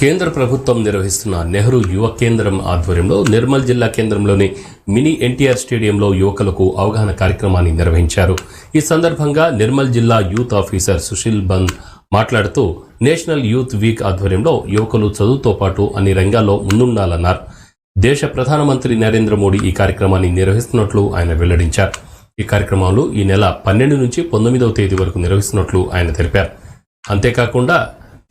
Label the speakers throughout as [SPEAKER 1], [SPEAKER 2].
[SPEAKER 1] కేంద్ర ప్రభుత్వం నిర్వహిస్తున్న నెహ్రూ యువ కేంద్రం ఆధ్వర్యంలో నిర్మల్ జిల్లా కేంద్రంలోని మినీ ఎన్టీఆర్ స్టేడియంలో యువకులకు అవగాహన కార్యక్రమాన్ని నిర్వహించారు. ఈ సందర్భంగా నిర్మల్ జిల్లా యూత్ ఆఫీసర్ సుశీల్ బంద్ మాట్లాడుతూ నేషనల్ యూత్ వీక్ ఆధ్వర్యంలో యువకులు చదువుతో పాటు అన్ని రంగాల్లో ముందుండాలన్నారు. దేశ ప్రధానమంత్రి నరేంద్ర మోడీ ఈ కార్యక్రమాన్ని నిర్వహిస్తున్నట్లు ఆయన వెల్లడించారు. ఈ కార్యక్రమాలు ఈ నెల 12 నుంచి 19వ తేదీ వరకు నిర్వహిస్తున్నట్లు ఆయన తెలిపారు. అంతేకాకుండా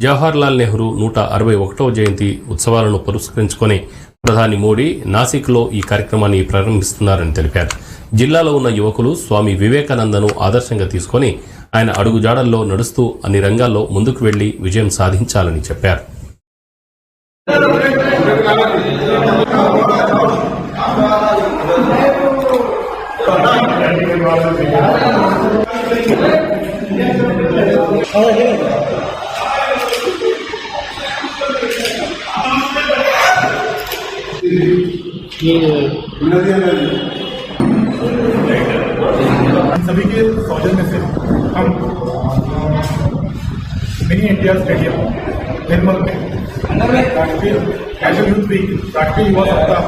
[SPEAKER 1] జవహర్లాల్ నెహ్రూ 161వ జయంతి ఉత్సవాలను పురస్కరించుకొని ప్రధాని మోడీ నాసిక్లో ఈ కార్యక్రమాన్ని ప్రారంభిస్తున్నారని తెలిపారు. జిల్లాలో ఉన్న యువకులు స్వామి వివేకానందను ఆదర్శంగా తీసుకొని ఆయన అడుగుజాడల్లో నడుస్తూ అన్ని రంగాల్లో ముందుకు వెళ్లి విజయం సాధించాలని చెప్పారు.
[SPEAKER 2] सभी के सौजन्य से हम मिनी एनटीआर स्टेडियम निर्मल में राष्ट्रीय नेशनल यूथ वीक राष्ट्रीय युवा सप्ताह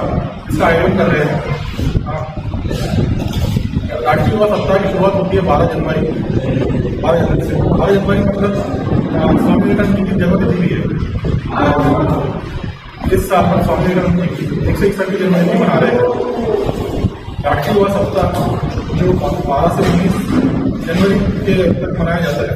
[SPEAKER 2] इसका आयोजन कर रहे हैं। राष्ट्रीय युवा सप्ताह की शुरुआत होती है 12 जनवरी से। 12 जनवरी मतलब स्वामी विवेकानंद जी की जन्मतिथि भी है। इस साल हम स्वामी विवेकानंद जी की 161वीं जन्मतिथि मना रहे हैं। राष्ट्रीय युवा सप्ताह जो 12 से 19 जनवरी के तक मनाया जाता है।